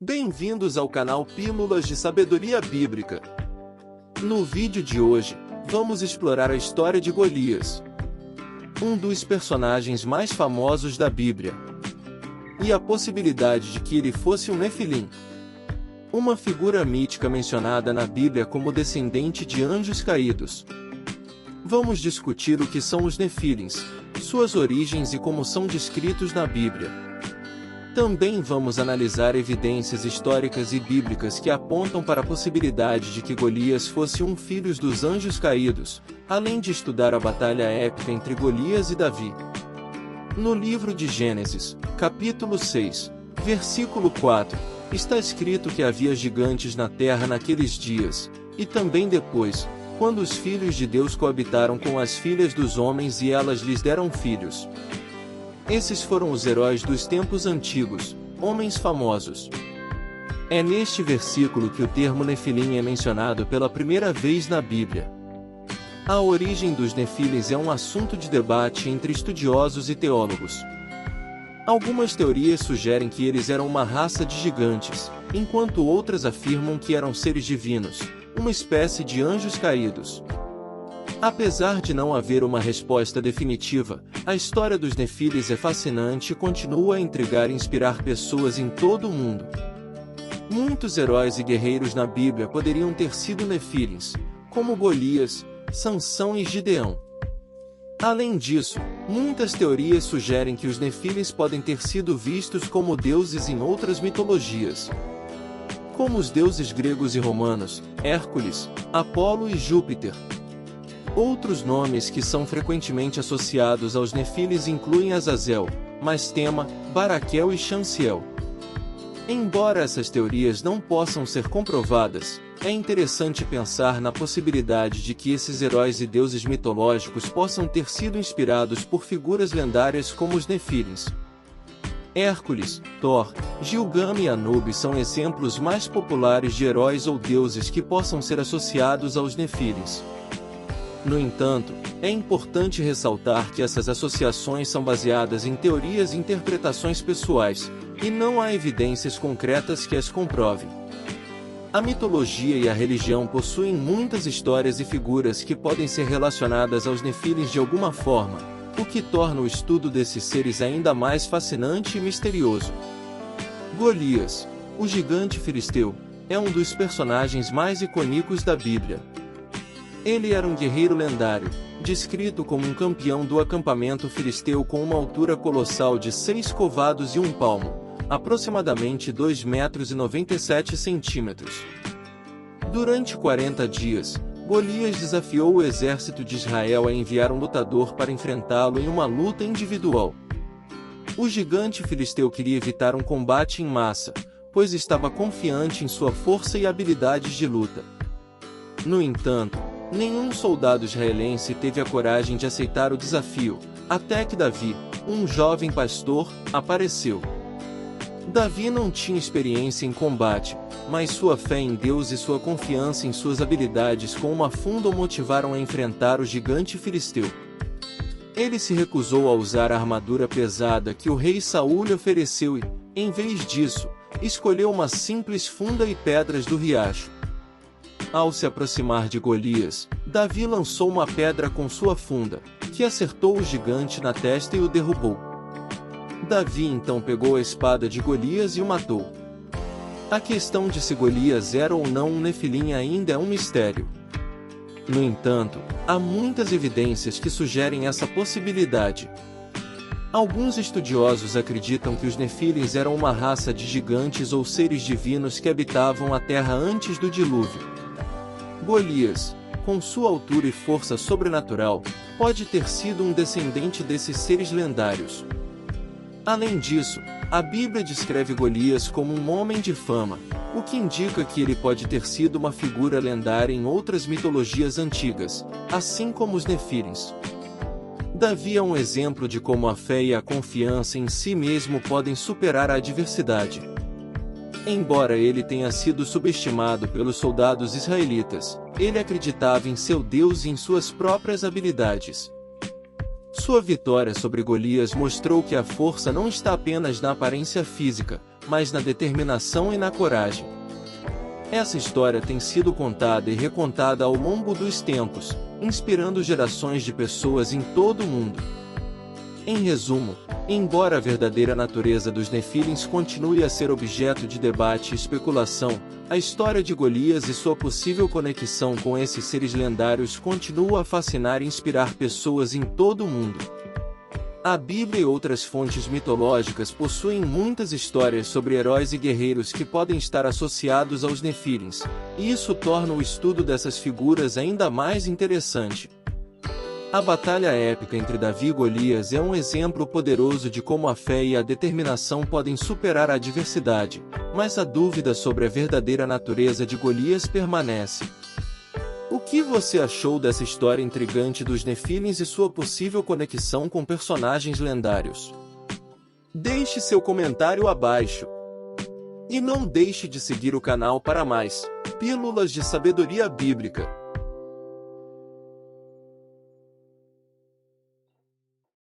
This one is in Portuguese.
Bem-vindos ao canal Pílulas de Sabedoria Bíblica. No vídeo de hoje, vamos explorar a história de Golias, um dos personagens mais famosos da Bíblia, e a possibilidade de que ele fosse um Nefilim, uma figura mítica mencionada na Bíblia como descendente de anjos caídos. Vamos discutir o que são os Nefilins, suas origens e como são descritos na Bíblia. Também vamos analisar evidências históricas e bíblicas que apontam para a possibilidade de que Golias fosse um filho dos anjos caídos, além de estudar a batalha épica entre Golias e Davi. No livro de Gênesis, capítulo 6, versículo 4, está escrito que havia gigantes na terra naqueles dias, e também depois, quando os filhos de Deus coabitaram com as filhas dos homens e elas lhes deram filhos. Esses foram os heróis dos tempos antigos, homens famosos. É neste versículo que o termo Nefilim é mencionado pela primeira vez na Bíblia. A origem dos Nefilins é um assunto de debate entre estudiosos e teólogos. Algumas teorias sugerem que eles eram uma raça de gigantes, enquanto outras afirmam que eram seres divinos, uma espécie de anjos caídos. Apesar de não haver uma resposta definitiva, a história dos Nefilins é fascinante e continua a intrigar e inspirar pessoas em todo o mundo. Muitos heróis e guerreiros na Bíblia poderiam ter sido Nefilins, como Golias, Sansão e Gideão. Além disso, muitas teorias sugerem que os Nefilins podem ter sido vistos como deuses em outras mitologias, como os deuses gregos e romanos, Hércules, Apolo e Júpiter. Outros nomes que são frequentemente associados aos Nefilins incluem Azazel, Mastema, Baraquel e Xanciel. Embora essas teorias não possam ser comprovadas, é interessante pensar na possibilidade de que esses heróis e deuses mitológicos possam ter sido inspirados por figuras lendárias como os Nefilins. Hércules, Thor, Gilgamesh e Anubis são exemplos mais populares de heróis ou deuses que possam ser associados aos Nefilins. No entanto, é importante ressaltar que essas associações são baseadas em teorias e interpretações pessoais, e não há evidências concretas que as comprovem. A mitologia e a religião possuem muitas histórias e figuras que podem ser relacionadas aos Nefilins de alguma forma, o que torna o estudo desses seres ainda mais fascinante e misterioso. Golias, o gigante filisteu, é um dos personagens mais icônicos da Bíblia. Ele era um guerreiro lendário, descrito como um campeão do acampamento filisteu com uma altura colossal de 6 covados e 1 palmo, aproximadamente 2,97 metros. Durante 40 dias, Golias desafiou o exército de Israel a enviar um lutador para enfrentá-lo em uma luta individual. O gigante filisteu queria evitar um combate em massa, pois estava confiante em sua força e habilidades de luta. No entanto, nenhum soldado israelense teve a coragem de aceitar o desafio, até que Davi, um jovem pastor, apareceu. Davi não tinha experiência em combate, mas sua fé em Deus e sua confiança em suas habilidades com uma funda o motivaram a enfrentar o gigante filisteu. Ele se recusou a usar a armadura pesada que o rei Saul lhe ofereceu e, em vez disso, escolheu uma simples funda e pedras do riacho. Ao se aproximar de Golias, Davi lançou uma pedra com sua funda, que acertou o gigante na testa e o derrubou. Davi então pegou a espada de Golias e o matou. A questão de se Golias era ou não um Nefilim ainda é um mistério. No entanto, há muitas evidências que sugerem essa possibilidade. Alguns estudiosos acreditam que os Nefilins eram uma raça de gigantes ou seres divinos que habitavam a terra antes do dilúvio. Golias, com sua altura e força sobrenatural, pode ter sido um descendente desses seres lendários. Além disso, a Bíblia descreve Golias como um homem de fama, o que indica que ele pode ter sido uma figura lendária em outras mitologias antigas, assim como os Nefilins. Davi é um exemplo de como a fé e a confiança em si mesmo podem superar a adversidade. Embora ele tenha sido subestimado pelos soldados israelitas, ele acreditava em seu Deus e em suas próprias habilidades. Sua vitória sobre Golias mostrou que a força não está apenas na aparência física, mas na determinação e na coragem. Essa história tem sido contada e recontada ao longo dos tempos, inspirando gerações de pessoas em todo o mundo. Em resumo, embora a verdadeira natureza dos Nefilins continue a ser objeto de debate e especulação, a história de Golias e sua possível conexão com esses seres lendários continua a fascinar e inspirar pessoas em todo o mundo. A Bíblia e outras fontes mitológicas possuem muitas histórias sobre heróis e guerreiros que podem estar associados aos Nefilins, e isso torna o estudo dessas figuras ainda mais interessante. A batalha épica entre Davi e Golias é um exemplo poderoso de como a fé e a determinação podem superar a adversidade, mas a dúvida sobre a verdadeira natureza de Golias permanece. O que você achou dessa história intrigante dos Nefilins e sua possível conexão com personagens lendários? Deixe seu comentário abaixo. E não deixe de seguir o canal para mais pílulas de sabedoria bíblica.